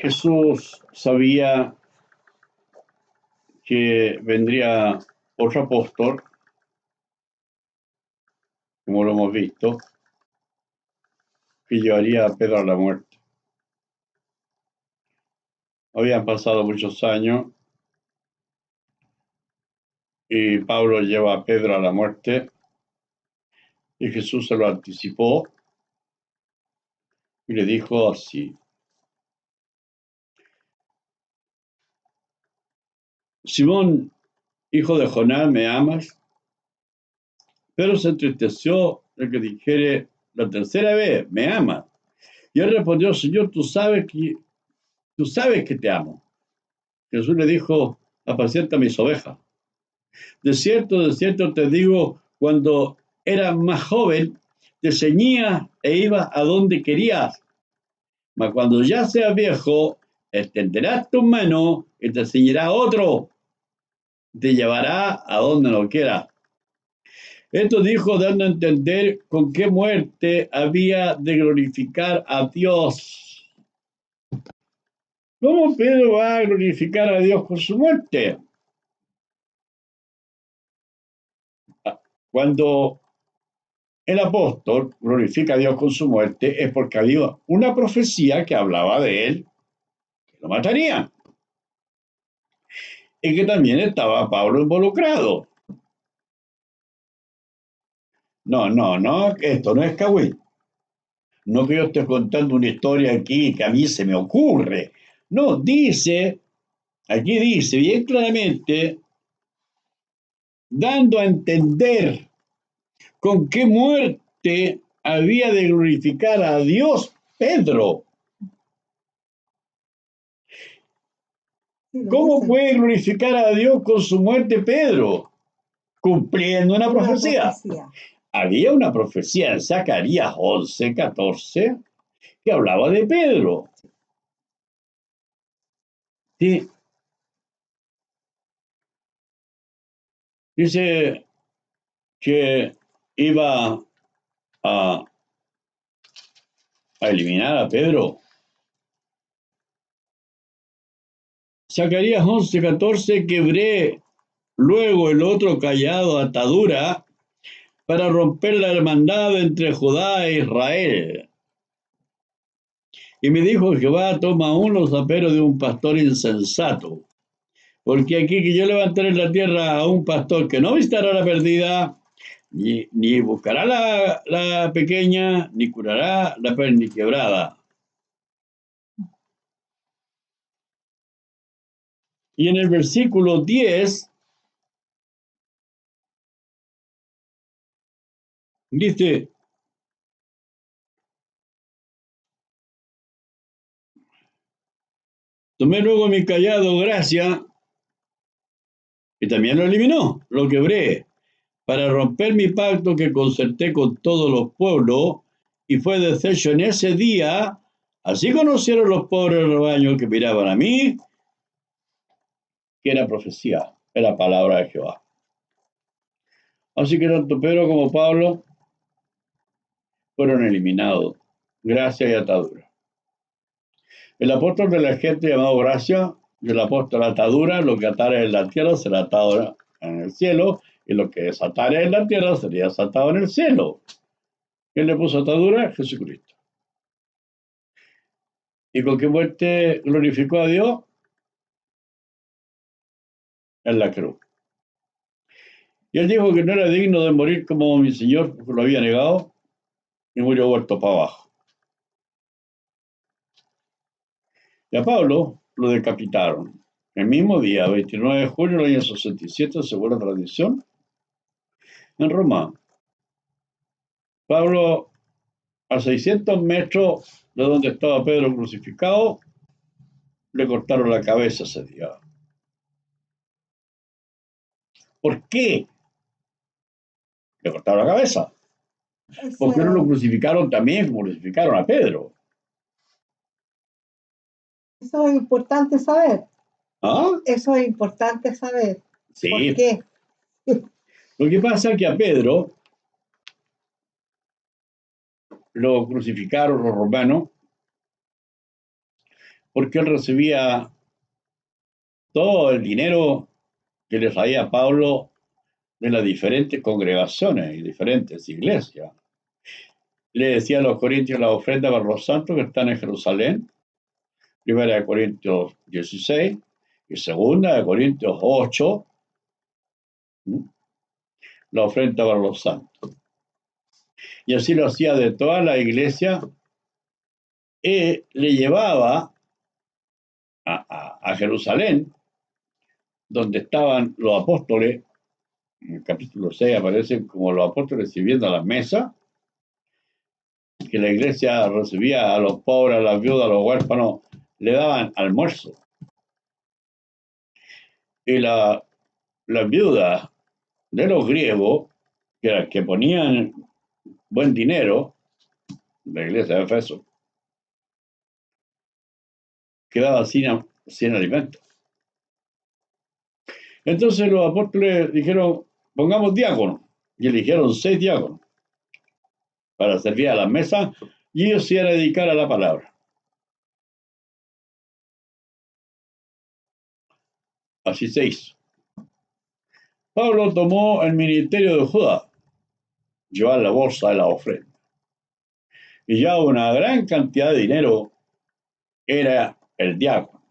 Jesús sabía que vendría otro apóstol, como lo hemos visto, que llevaría a Pedro a la muerte. Habían pasado muchos años y Pablo lleva a Pedro a la muerte y Jesús se lo anticipó y le dijo así: Simón, hijo de Jonás, ¿me amas? Pedro se entristeció el que dijere la tercera vez, ¿me amas? Y él respondió: Señor, tú sabes que te amo. Jesús le dijo: apacienta mis ovejas. De cierto te digo, cuando eras más joven, te ceñías e ibas a donde querías. Mas cuando ya seas viejo, extenderás tus manos y te ceñirá otro, te llevará a donde no quieras. Esto dijo dando a entender con qué muerte había de glorificar a Dios. ¿Cómo Pedro va a glorificar a Dios con su muerte? Cuando el apóstol glorifica a Dios con su muerte es porque había una profecía que hablaba de él, que lo matarían. Y que también estaba Pablo involucrado. No, esto no es Cagüí. No que yo esté contando una historia aquí que a mí se me ocurre. No, aquí dice bien claramente, dando a entender con qué muerte había de glorificar a Dios Pedro. ¿Cómo puede glorificar a Dios con su muerte Pedro? Cumpliendo una profecía. Había una profecía en Zacarías 11:14 que hablaba de Pedro. Sí. Dice que iba a eliminar a Pedro. Zacarías 11:14, quebré luego el otro callado atadura para romper la hermandad entre Judá e Israel. Y me dijo Jehová: toma aún los aperos de un pastor insensato, porque aquí que yo levantaré en la tierra a un pastor que no visitará la perdida, ni buscará la pequeña, ni curará la perniquebrada. Y en el versículo 10 dice: tomé luego mi callado gracia, y también lo eliminó, lo quebré, para romper mi pacto que concerté con todos los pueblos, y fue deshecho en ese día. Así conocieron los pobres rebaños que miraban a mí, que era profecía, era palabra de Jehová. Así que tanto Pedro como Pablo fueron eliminados, gracia y atadura. El apóstol de la gente llamado gracia, y el apóstol atadura, lo que atare en la tierra será atado en el cielo, y lo que desatare en la tierra sería desatado en el cielo. ¿Quién le puso atadura? Jesucristo. ¿Y con qué muerte glorificó a Dios? En la cruz. Y él dijo que no era digno de morir como mi Señor, porque lo había negado, y murió vuelto para abajo. Y a Pablo lo decapitaron el mismo día, 29 de julio del año 67, según la tradición, en Roma. Pablo, a 600 metros de donde estaba Pedro crucificado, le cortaron la cabeza ese día. ¿Por qué le cortaron la cabeza? ¿Por qué no lo crucificaron también como crucificaron a Pedro? Eso es importante saber. ¿Ah? Eso es importante saber. Sí. ¿Por qué? Lo que pasa es que a Pedro lo crucificaron los romanos porque él recibía todo el dinero que le traía Pablo de las diferentes congregaciones y diferentes iglesias. Le decía a los corintios la ofrenda para los santos que están en Jerusalén, primera de Corintios 16 y segunda de Corintios 8, la ofrenda para los santos. Y así lo hacía de toda la iglesia y le llevaba a Jerusalén, donde estaban los apóstoles. En el capítulo 6 aparecen como los apóstoles sirviendo a las mesas, que la iglesia recibía a los pobres, a las viudas, a los huérfanos, le daban almuerzo. Y las viudas de los griegos, que eran que ponían buen dinero, la iglesia de Efeso, quedaba sin alimento. Entonces los apóstoles dijeron, pongamos diáconos, y eligieron 6 diáconos para servir a las mesas, y ellos se iban a dedicar a la palabra. Así se hizo. Pablo tomó el ministerio de Judas, llevar la bolsa de la ofrenda. Y ya una gran cantidad de dinero era el diácono.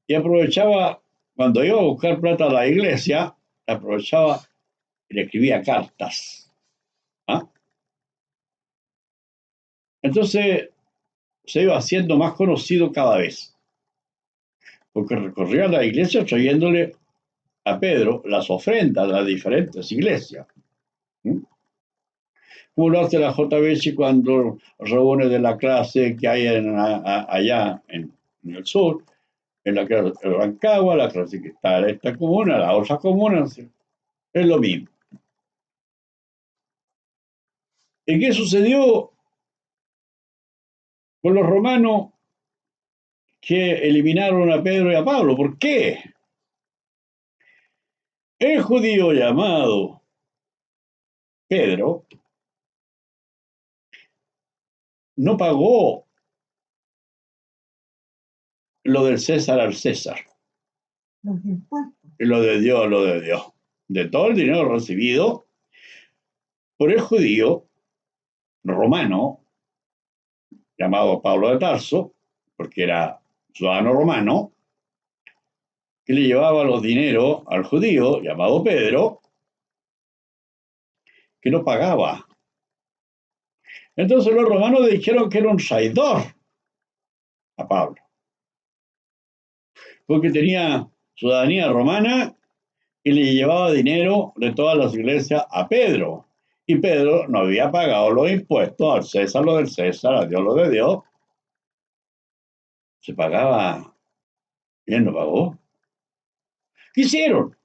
Y aprovechaba, cuando iba a buscar plata a la iglesia, aprovechaba y le escribía cartas. ¿Ah? Entonces se iba haciendo más conocido cada vez, porque recorría la iglesia trayéndole a Pedro las ofrendas de las diferentes iglesias. Como lo hace la JBC cuando reúne de la clase que hay allá en el sur, en la clase de Rancagua, la clase que está en esta comuna, la otra comuna, es lo mismo. ¿Y qué sucedió con los romanos que eliminaron a Pedro y a Pablo? ¿Por qué? El judío llamado Pedro no pagó lo del César al César. Los impuestos. Y lo de Dios, lo de Dios. De todo el dinero recibido por el judío romano, llamado Pablo de Tarso, porque era ciudadano romano, que le llevaba los dineros al judío, llamado Pedro, que no pagaba. Entonces los romanos le dijeron que era un traidor a Pablo, porque tenía ciudadanía romana y le llevaba dinero de todas las iglesias a Pedro. Y Pedro no había pagado los impuestos, al César lo del César, a Dios lo de Dios. Se pagaba, y él no pagó. ¿Qué hicieron?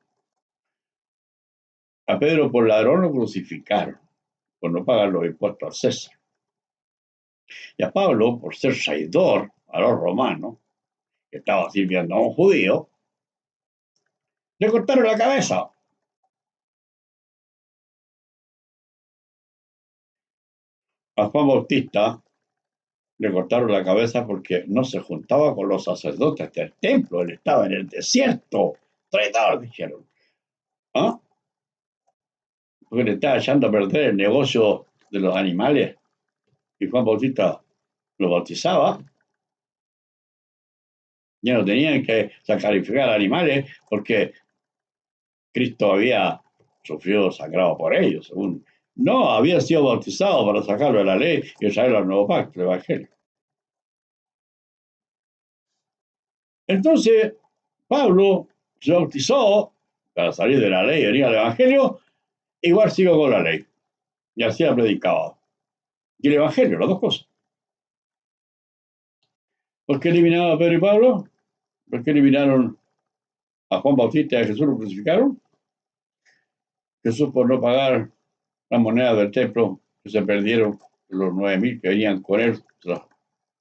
A Pedro por ladrón lo crucificaron, por no pagar los impuestos al César. Y a Pablo, por ser traidor a los romanos, que estaba sirviendo a un judío, le cortaron la cabeza. A Juan Bautista le cortaron la cabeza porque no se juntaba con los sacerdotes del templo, él estaba en el desierto. Traidor, dijeron. ¿Ah? Porque le estaba echando a perder el negocio de los animales. Y Juan Bautista lo bautizaba. Ya no tenían que sacrificar animales porque Cristo había sufrido sangrado por ellos, según. No, había sido bautizado para sacarlo de la ley y traerlo al nuevo pacto, el evangelio. Entonces, Pablo se bautizó para salir de la ley y venir al evangelio, igual siguió con la ley. Y así la predicaba. Y el evangelio, las dos cosas. ¿Por qué eliminaron a Pedro y Pablo? ¿Por qué eliminaron a Juan Bautista y a Jesús lo crucificaron? Jesús por no pagar las monedas del templo que se perdieron, los 9,000 que venían con él,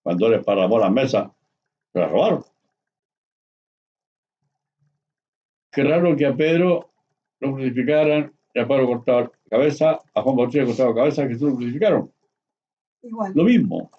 cuando él parramó las mesas, se las robaron. Qué raro que a Pedro lo crucificaran, y a Pablo cortaba la cabeza, a Juan Bautista cortaba la cabeza, a Jesús lo crucificaron. Igual. Lo mismo.